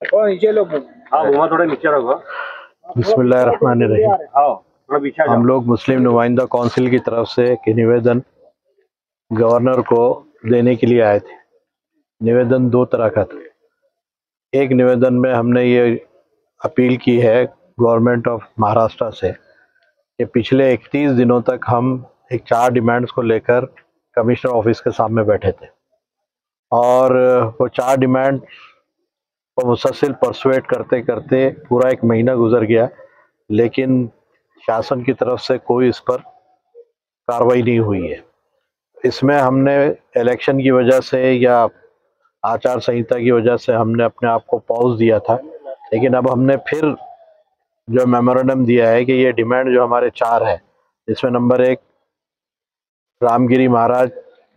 नीचे लोग थोड़ा नीचे रखो। बिस्मिल्लाहिर्रहमानिर्रहीम। हम लोग मुस्लिम नुमाइंदा काउंसिल की तरफ से एक निवेदन गवर्नर को देने के लिए आए थे। निवेदन दो तरह का था। एक निवेदन में हमने ये अपील की है गवर्नमेंट ऑफ महाराष्ट्र से कि पिछले 31 दिनों तक हम एक 4 डिमांड्स को लेकर कमिश्नर ऑफिस के सामने बैठे थे और वो 4 डिमांड को मुसलसल परसुएट करते करते पूरा 1 महीना गुजर गया, लेकिन शासन की तरफ से कोई इस पर कार्रवाई नहीं हुई है। इसमें हमने इलेक्शन की वजह से या आचार संहिता की वजह से हमने अपने आप को पॉज दिया था, लेकिन अब हमने फिर जो मेमोरेंडम दिया है कि ये डिमांड जो हमारे 4 है, इसमें नंबर 1 रामगिरी महाराज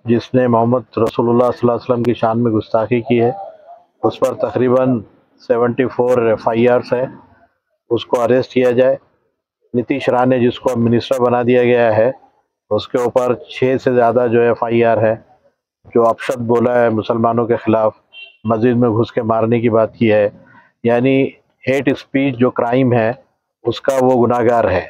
जिसने मोहम्मद रसूलुल्लाह सल्लल्लाहु अलैहि वसल्लम की शान में गुस्ताखी की है, उस पर तकरीबन 74 FIRs है, उसको अरेस्ट किया जाए। नीतीश राणे जिसको अब मिनिस्टर बना दिया गया है, उसके ऊपर 6 से ज़्यादा जो FIR है, जो अपशब्द बोला है मुसलमानों के ख़िलाफ़, मस्जिद में घुस के मारने की बात की है, यानी हेट स्पीच जो क्राइम है उसका वो गुनाहगार है,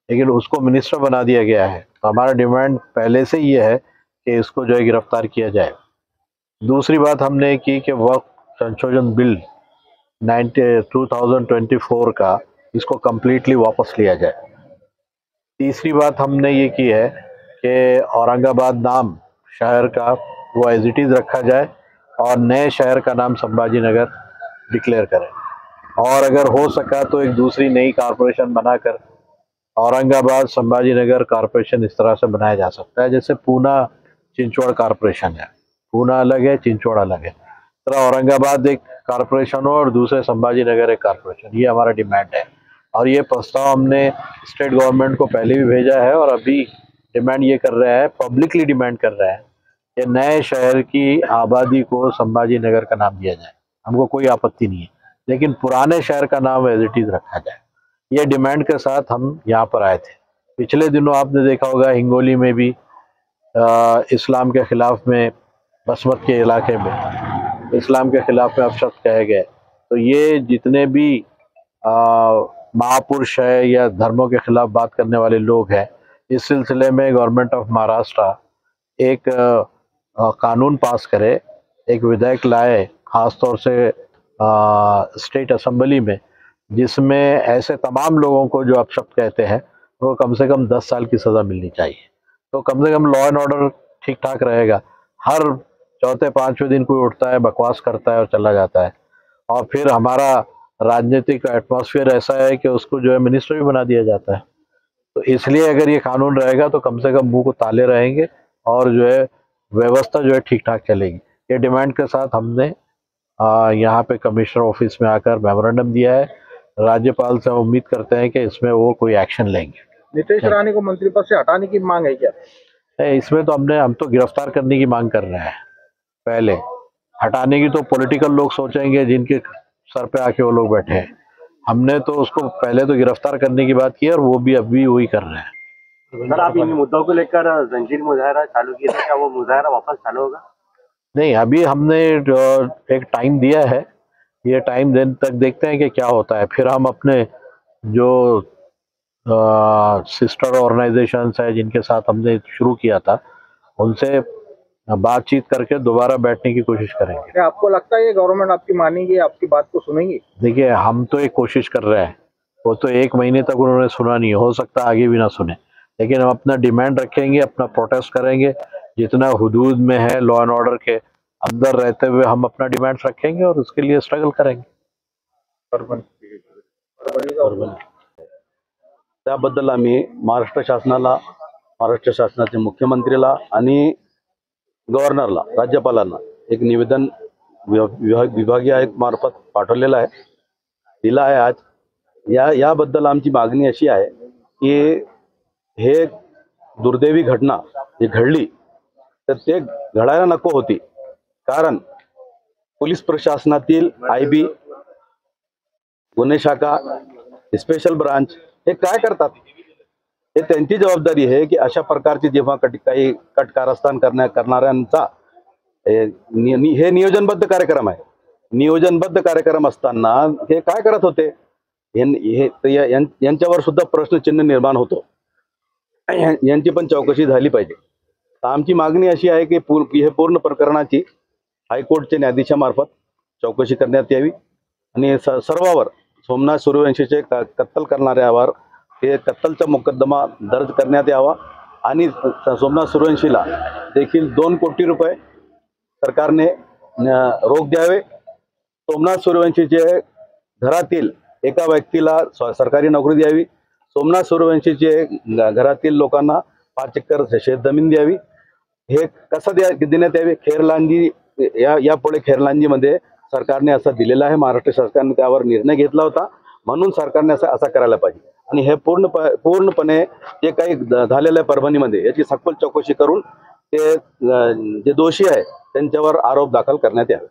लेकिन उसको मिनिस्टर बना दिया गया है। तो हमारा डिमांड पहले से ये है कि इसको जो है गिरफ्तार किया जाए। दूसरी बात हमने की कि वक्फ संशोधन बिल 2024 का इसको कम्प्लीटली वापस लिया जाए। तीसरी बात हमने ये की है कि औरंगाबाद नाम शहर का वो एज इट इज़ रखा जाए और नए शहर का नाम संभाजी नगर डिक्लेयर करें, और अगर हो सका तो एक दूसरी नई कॉरपोरेशन बनाकर औरंगाबाद संभाजी नगर कॉरपोरेशन इस तरह से बनाया जा सकता है जैसे पूना चिंचवड़ कॉरपोरेशन है। पूना अलग है, चिंचवड़ अलग है, तरह औरंगाबाद एक कॉरपोरेशन हो और दूसरे संभाजी नगर एक कॉरपोरेशन। ये हमारा डिमांड है और ये प्रस्ताव हमने स्टेट गवर्नमेंट को पहले भी भेजा है और अभी डिमांड ये कर रहे हैं, पब्लिकली डिमांड कर रहे हैं कि नए शहर की आबादी को संभाजी नगर का नाम दिया जाए। हमको कोई आपत्ति नहीं है, लेकिन पुराने शहर का नाम एज इट इज़ रखा जाए। ये डिमांड के साथ हम यहाँ पर आए थे। पिछले दिनों आपने देखा होगा हिंगोली में भी इस्लाम के ख़िलाफ़ में, बसमत के इलाके में इस्लाम के ख़िलाफ़ में अपशब्द कहे गए। तो ये जितने भी महापुरुष है या धर्मों के ख़िलाफ़ बात करने वाले लोग हैं, इस सिलसिले में गवर्नमेंट ऑफ महाराष्ट्र एक कानून पास करे, एक विधेयक लाए ख़ास तौर से स्टेट असेंबली में, जिसमें ऐसे तमाम लोगों को जो अपशब्द कहते हैं वो कम से कम 10 साल की सज़ा मिलनी चाहिए। तो कम से कम लॉ एंड ऑर्डर ठीक ठाक रहेगा। हर चौथे पाँचवें दिन कोई उठता है, बकवास करता है और चला जाता है, और फिर हमारा राजनीतिक एटमॉस्फेयर ऐसा है कि उसको जो है मिनिस्टर भी बना दिया जाता है। तो इसलिए अगर ये कानून रहेगा तो कम से कम मुंह को ताले रहेंगे और जो है व्यवस्था जो है ठीक ठाक चलेगी। ये डिमांड के साथ हमने यहाँ पे कमिश्नर ऑफिस में आकर मेमोरेंडम दिया है। राज्यपाल से हम उम्मीद करते हैं कि इसमें वो कोई एक्शन लेंगे। नीतीश राणे को मंत्री पद से हटाने की मांग है क्या? इसमें तो हम तो गिरफ्तार करने की मांग कर रहे हैं। पहले हटाने की तो पॉलिटिकल लोग सोचेंगे जिनके सर पे आके वो लोग बैठे हैं। हमने तो उसको पहले तो गिरफ्तार करने की बात की और वो भी अभी वही कर रहे हैं। सर, आप इन मुद्दों को लेकर जंजीर मुजाहरा चालू किया था, क्या वो मुजाहरा वापस चालू होगा? नहीं, अभी हमने एक टाइम दिया है, ये टाइम दिन तक देखते हैं कि क्या होता है। फिर हम अपने जो सिस्टर ऑर्गेनाइजेशंस है जिनके साथ हमने शुरू किया था, उनसे बातचीत करके दोबारा बैठने की कोशिश करेंगे। क्या आपको लगता है ये गवर्नमेंट आपकी मानेगी, आपकी बात को सुनेगी? देखिए, हम तो एक कोशिश कर रहे हैं, वो तो 1 महीने तक उन्होंने सुना नहीं, हो सकता आगे भी ना सुने, लेकिन हम अपना डिमांड रखेंगे, अपना प्रोटेस्ट करेंगे, जितना हुदूद में है लॉ एंड ऑर्डर के अंदर रहते हुए हम अपना डिमांड्स रखेंगे और उसके लिए स्ट्रगल करेंगे। त्याबद्दल आम्ही महाराष्ट्र शासनाचे मुख्यमंत्रीला आणि गव्हर्नरला, राज्यपालांना एक निवेदन विभागीय आयुक्त मार्फत पाठवलेलं आहे, दिलं आहे आज। याबद्दल आमची मागणी अशी आहे की हे दुर्दैवी घटना जी घडली तर ते घडायला नको होती, कारण पोलीस प्रशासनातील IB, गुन्हे शाखा, स्पेशल ब्रांच हे काय करतात, हे त्यांची जबाबदारी आहे की अशा प्रकारची जेव्हा काही कट कारस्थान करणाऱ्यांचा हे नियोजनबद्ध कार्यक्रम आहे नियोजनबद्ध कार्यक्रम असताना हे काय करत होते यांच्यावर सुद्धा प्रश्नचिन्ह निर्माण होतो. यांची पण चौकशी झाली पाहिजे. तर आमची मागणी अशी आहे की हे पूर्ण प्रकरणाची हायकोर्टच्या न्यायाधीशामार्फत चौकशी करण्यात यावी आणि सर्वावर सोमनाथ सूर्यवंशीचे कत्तल करणाऱ्यावर हे कत्तलचा मुकद्दमा दर्ज करण्यात यावा आणि सोमनाथ सूर्यवंशीला देखील 2 कोटी रुपये सरकारने रोख द्यावे. सोमनाथ सूर्यवंशीचे घरातील एका व्यक्तीला सरकारी नोकरी द्यावी. सोमनाथ सूर्यवंशीचे घरातील लोकांना 5 एकर शेतजमीन द्यावी. हे कसं देण्यात यावे? खेरलांजी यापुढे खेरलांजीमध्ये सरकारने असं दिलेलं आहे. महाराष्ट्र सरकारने त्यावर निर्णय घेतला होता, म्हणून सरकारने असं करायला पाहिजे. आणि हे पूर्णपणे जे काही झालेलं आहे परभणीमध्ये याची सखोल चौकशी करून ते जे दोषी आहे त्यांच्यावर आरोप दाखल करण्यात यावे.